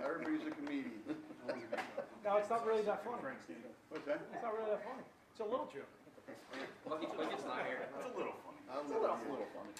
Everybody's a comedian. No, it's not really that funny. What's that? It's not really that funny. It's a little joke. Lucky it's not here. It's a little funny. It's a little funny.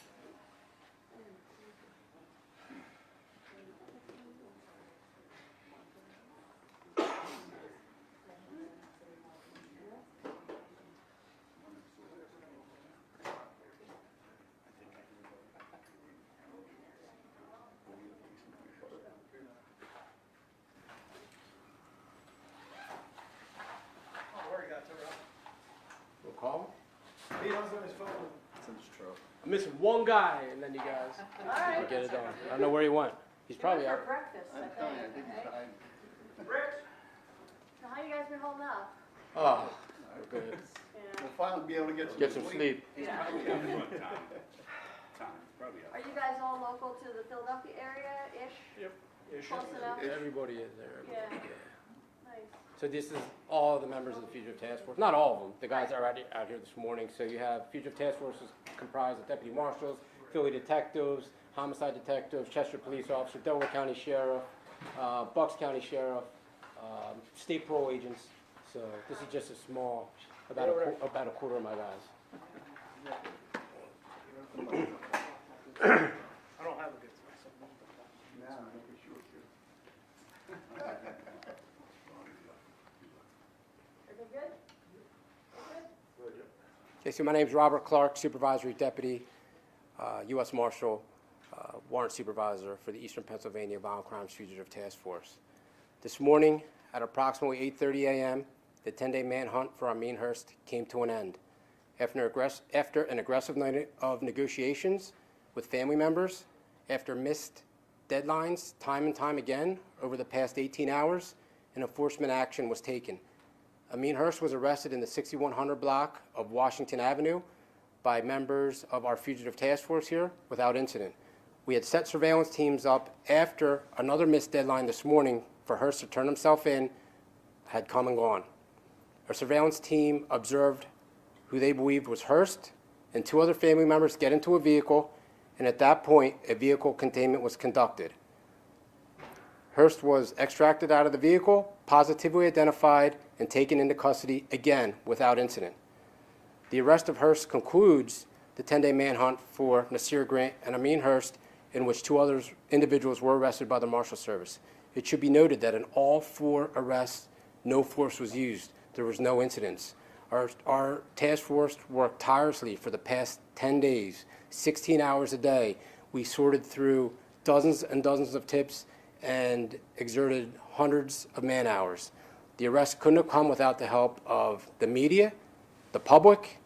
Oh, where he got to, Rob? We'll call him. He knows on his phone. It's in his truck. I'm missing one guy, and then you guys All will right. get it done. I don't know where he went. He's probably For out. breakfast, I'm I telling you, I think. think he's right? tired. So how you guys been holding up? Oh, we're good. Yeah. We'll finally be able to Get some sleep. Yeah. Are you guys all local to the Philadelphia area-ish? Yep. Yeah, Close enough? Everybody is there. Yeah. Everybody, Nice. So this is all the members of the Fugitive Task Force. Not all of them. The guys are out here this morning. So you have Fugitive Task Force is comprised of Deputy Marshals, Philly detectives, homicide detectives, Chester police officer, Delaware County Sheriff, Bucks County Sheriff, state parole agents. So this is just a small, about a quarter of my guys. I don't have a good sense. Everything good? Good? Okay, so my name's Robert Clark, Supervisory Deputy, U.S. Marshal, Warrant Supervisor for the Eastern Pennsylvania Violent Crimes Fugitive Task Force. This morning, at approximately 8:30 a.m., the 10-day manhunt for Ameen Hurst came to an end. After an aggressive night of negotiations with family members, after missed deadlines time and time again over the past 18 hours, an enforcement action was taken. Ameen Hurst was arrested in the 6100 block of Washington Avenue by members of our Fugitive Task Force here without incident. We had set surveillance teams up after another missed deadline this morning for Hurst to turn himself in had come and gone. Our surveillance team observed who they believed was Hurst and two other family members get into a vehicle, and at that point, a vehicle containment was conducted. Hurst was extracted out of the vehicle, positively identified, and taken into custody again without incident. The arrest of Hurst concludes the 10-day manhunt for Nasir Grant and Ameen Hurst, in which two other individuals were arrested by the Marshal Service. It should be noted that in all four arrests, no force was used. There was no incidents. Our task force worked tirelessly for the past 10 days, 16 hours a day. We sorted through dozens and dozens of tips and exerted hundreds of man-hours. The arrest couldn't have come without the help of the media, the public,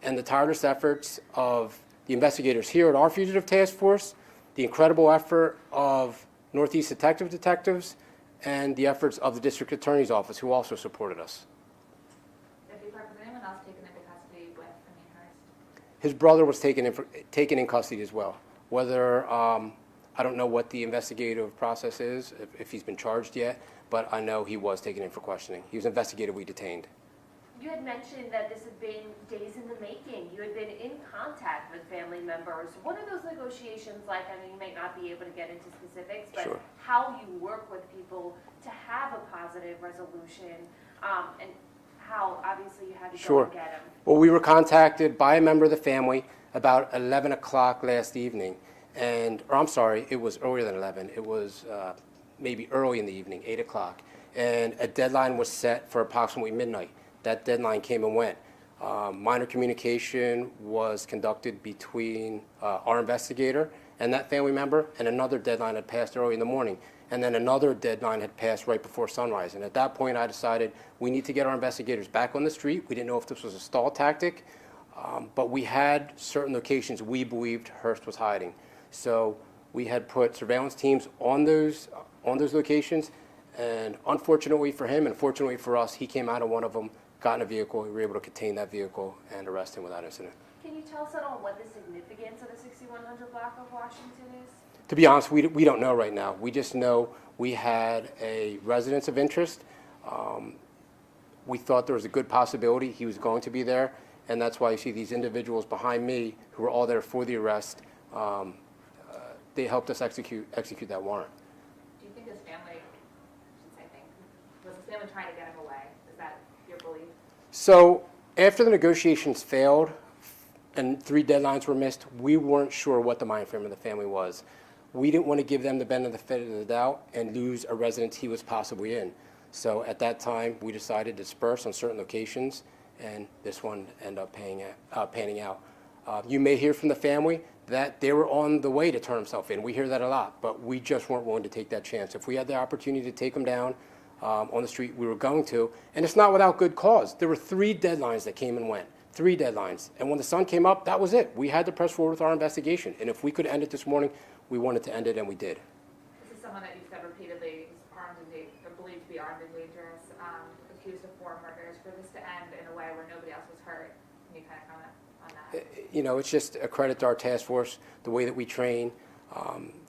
and the tireless efforts of the investigators here at our Fugitive Task Force, the incredible effort of Northeast detectives, and the efforts of the District Attorney's Office, who also supported us. Deputy Clark, was anyone else taken into custody with Ameen Hurst? His brother was taken in custody as well. Whether, I don't know what the investigative process is, if he's been charged yet, but I know he was taken in for questioning. He was investigatively detained. You had mentioned that this had been days in the making. You had been in contact with family members. What are those negotiations like? I mean, you may not be able to get into specifics, but Sure. how you work with people to have a positive resolution, and how obviously you had to Sure. go and get them. Well, we were contacted by a member of the family about 11 o'clock last evening, or I'm sorry, it was earlier than 11. It was maybe early in the evening, 8 o'clock, and a deadline was set for approximately midnight. That deadline came and went. Minor communication was conducted between our investigator and that family member, and another deadline had passed early in the morning. And then another deadline had passed right before sunrise. And at that point, I decided we need to get our investigators back on the street. We didn't know if this was a stall tactic, but we had certain locations we believed Hurst was hiding. So we had put surveillance teams on those locations, and unfortunately for him and fortunately for us, he came out of one of them, got in a vehicle. We were able to contain that vehicle and arrest him without incident. Can you tell us at all what the significance of the 6100 block of Washington is? To be honest, we don't know right now. We just know we had a residence of interest. We thought there was a good possibility he was going to be there, and that's why you see these individuals behind me who were all there for the arrest. they helped us execute that warrant. Do you think this family, I should say think, was this family trying to get him away? Is that your belief? So after the negotiations failed and 3 deadlines were missed, we weren't sure what the mind frame of the family was. We didn't want to give them the benefit of the doubt and lose a residence he was possibly in. So at that time, we decided to disperse on certain locations, and this one ended up panning out. You may hear from the family that they were on the way to turn himself in. We hear that a lot, but we just weren't willing to take that chance. If we had the opportunity to take him down on the street, we were going to, and it's not without good cause. There were 3 deadlines that came and went, 3 deadlines. And when the sun came up, that was it. We had to press forward with our investigation, and if we could end it this morning, we wanted to end it, and we did. This is someone that you've said repeatedly is armed and believed to be armed and dangerous, accused of 4 murders. For this to end in a way where nobody else was hurt, can you kind of comment on that? You know, it's just a credit to our task force, the way that we train,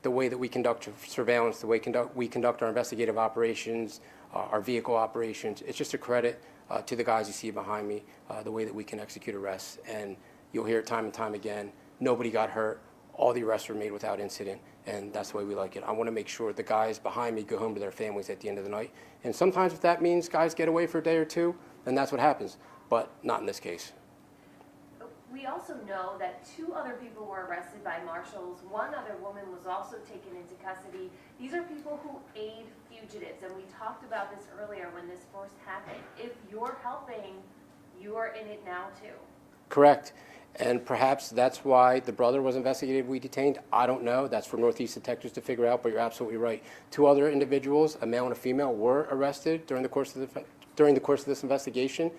the way that we conduct surveillance, the way we conduct our investigative operations, our vehicle operations. It's just a credit to the guys you see behind me, the way that we can execute arrests. And you'll hear it time and time again. Nobody got hurt. All the arrests were made without incident, and that's the way we like it. I want to make sure the guys behind me go home to their families at the end of the night. And sometimes if that means guys get away for a day or 2, then that's what happens, but not in this case. We also know that 2 other people were arrested by marshals. 1 other woman was also taken into custody. These are people who aid fugitives, and we talked about this earlier when this first happened. If you're helping, you're in it now too. Correct. And perhaps that's why the brother was investigatively detained. I don't know. That's for Northeast detectives to figure out, but you're absolutely right. 2 other individuals, a male and a female, were arrested during the course of this investigation.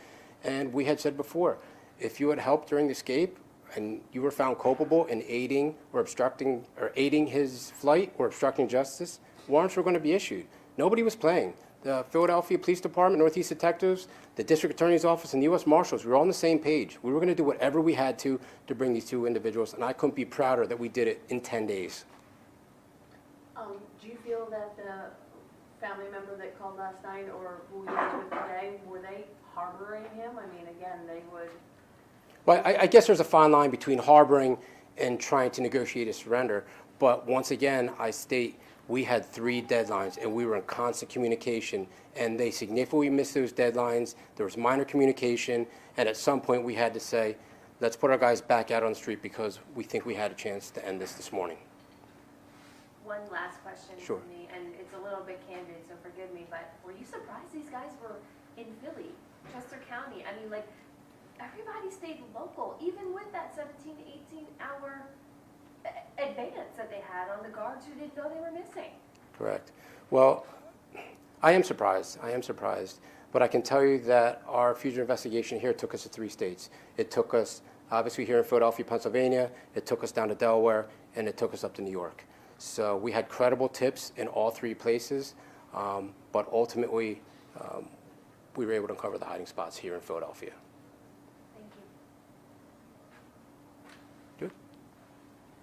And we had said before, if you had helped during the escape and you were found culpable in aiding or obstructing or aiding his flight or obstructing justice, warrants were going to be issued. Nobody was playing. The Philadelphia Police Department, Northeast Detectives, the District Attorney's Office, and the U.S. Marshals, we were all on the same page. We were going to do whatever we had to bring these 2 individuals, and I couldn't be prouder that we did it in 10 days. Do you feel that the family member that called last night or who you was with today, were they harboring him? I mean, again, they would... Well, I guess there's a fine line between harboring and trying to negotiate a surrender, but once again, I state we had 3 deadlines, and we were in constant communication, and they significantly missed those deadlines. There was minor communication, and at some point we had to say, let's put our guys back out on the street because we think we had a chance to end this morning. One last question Sure. from me, and it's a little bit candid, so forgive me, but were you surprised these guys were in Philly, Chester County? I mean, like, everybody stayed local, even with that 17 to 18-hour advance that they had on the guards who didn't know they were missing. Correct. Well, I am surprised. But I can tell you that our fugitive investigation here took us to 3 states. It took us, obviously, here in Philadelphia, Pennsylvania. It took us down to Delaware, and it took us up to New York. So we had credible tips in all 3 places, but ultimately, we were able to uncover the hiding spots here in Philadelphia. Thank you. Good.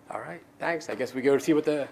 All right. Thanks. I guess we go to see what the